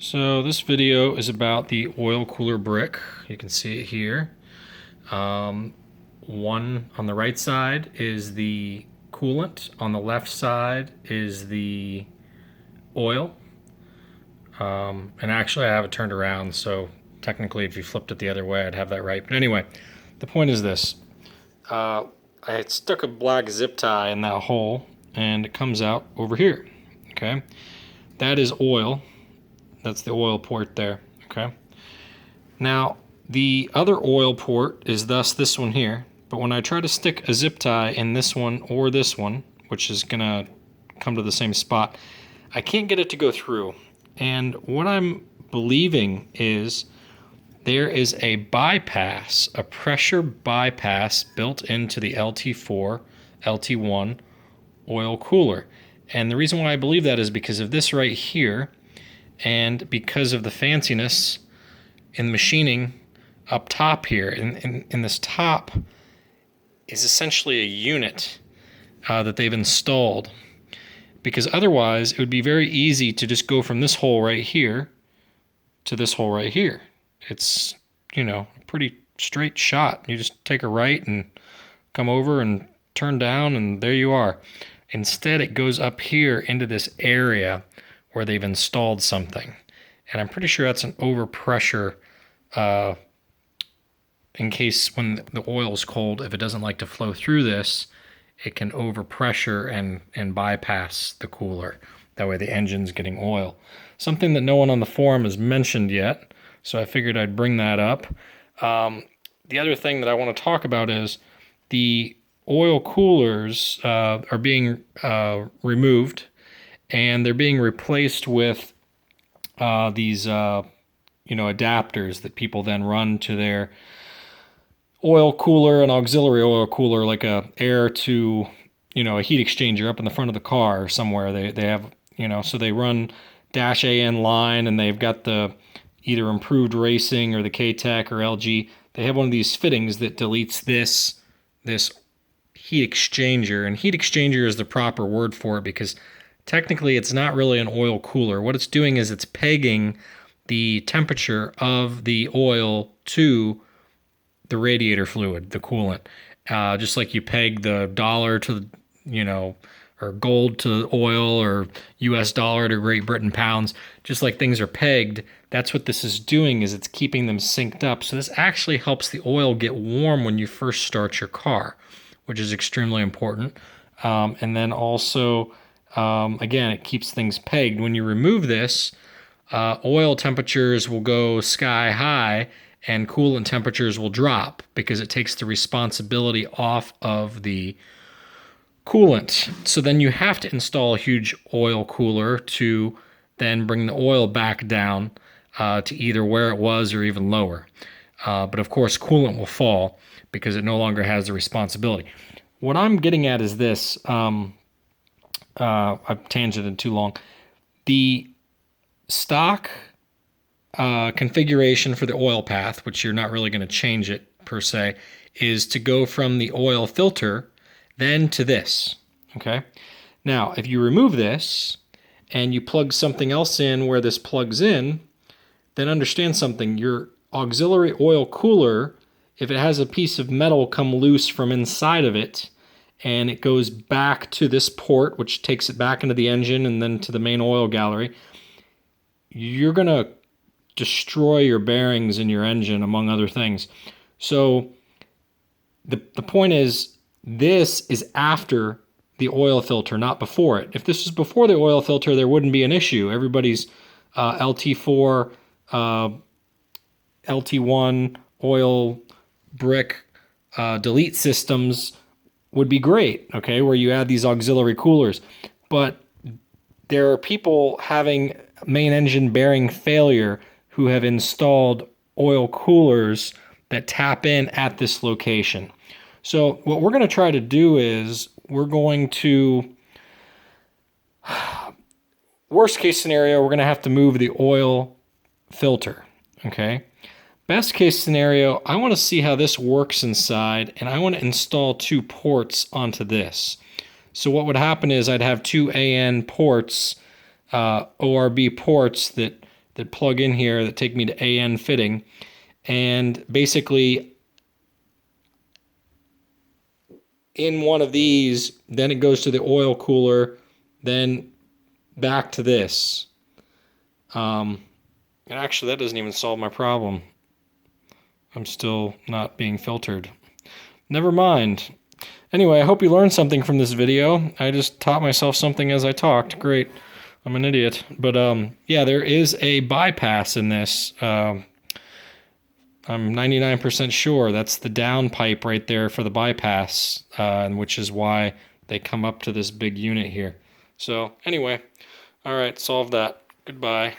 So this video is about the oil cooler brick. You can see it here. One on the right side is the coolant. On the left side is the oil. And actually I have it turned around, so technically if you flipped it the other way I'd have that right. But anyway, the point is this. I had stuck a black zip tie in that hole and it comes out over here. Okay, that is oil. That's the oil port there, okay? Now, the other oil port is thus this one here, but when I try to stick a zip tie in this one or this one, which is gonna come to the same spot, I can't get it to go through. And what I'm believing is there is a bypass, a pressure bypass built into the lt4, lt1 oil cooler. And the reason why I believe that is because of this right here, and because of the fanciness in machining up top here. In this top is essentially a unit that they've installed, because otherwise it would be very easy to just go from this hole right here to this hole right here. It's, you know, a pretty straight shot. You just take a right and come over and turn down and there you are. Instead it goes up here into this area where they've installed something. And I'm pretty sure that's an overpressure in case when the oil is cold, if it doesn't like to flow through this, it can overpressure and bypass the cooler. That way the engine's getting oil. Something that no one on the forum has mentioned yet, so I figured I'd bring that up. The other thing that I want to talk about is the oil coolers are being removed, and they're being replaced with these adapters that people then run to their oil cooler, an auxiliary oil cooler, like a air to, a heat exchanger up in the front of the car or somewhere. They have, so they run dash AN line, and they've got the either Improved Racing or the K-Tech or LG. They have one of these fittings that deletes this heat exchanger, and heat exchanger is the proper word for it because technically it's not really an oil cooler. What it's doing is it's pegging the temperature of the oil to the radiator fluid, the coolant. Just like you peg the dollar to, or gold to oil, or US dollar to Great Britain pounds, just like things are pegged, that's what this is doing, is it's keeping them synced up. So this actually helps the oil get warm when you first start your car, which is extremely important. And then also, again, it keeps things pegged. When you remove this, oil temperatures will go sky high and coolant temperatures will drop because it takes the responsibility off of the coolant. So then you have to install a huge oil cooler to then bring the oil back down to either where it was or even lower. But of course, coolant will fall because it no longer has the responsibility. What I'm getting at is this. I've tangented too long. The stock configuration for the oil path, which you're not really going to change it per se, is to go from the oil filter then to this. Okay. Now, if you remove this and you plug something else in where this plugs in, then understand something. Your auxiliary oil cooler, if it has a piece of metal come loose from inside of it, and it goes back to this port, which takes it back into the engine and then to the main oil gallery, you're going to destroy your bearings in your engine, among other things. So the point is, this is after the oil filter, not before it. If this was before the oil filter, there wouldn't be an issue. Everybody's lt4, lt1 oil brick delete systems would be great, okay, where you add these auxiliary coolers. But there are people having main engine bearing failure who have installed oil coolers that tap in at this location. So what we're going to try to do is we're going to, worst case scenario, we're going to have to move the oil filter, okay? Best case scenario, I want to see how this works inside, and I want to install 2 ports onto this. So what would happen is I'd have 2 AN ports, ORB ports that that plug in here that take me to AN fitting. And basically, in one of these, then it goes to the oil cooler, then back to this. And actually, that doesn't even solve my problem. I'm still not being filtered. Never mind. Anyway, I hope you learned something from this video. I just taught myself something as I talked. Great. I'm an idiot. But yeah, there is a bypass in this. I'm 99% sure that's the down pipe right there for the bypass, which is why they come up to this big unit here. So anyway, all right, solve that. Goodbye.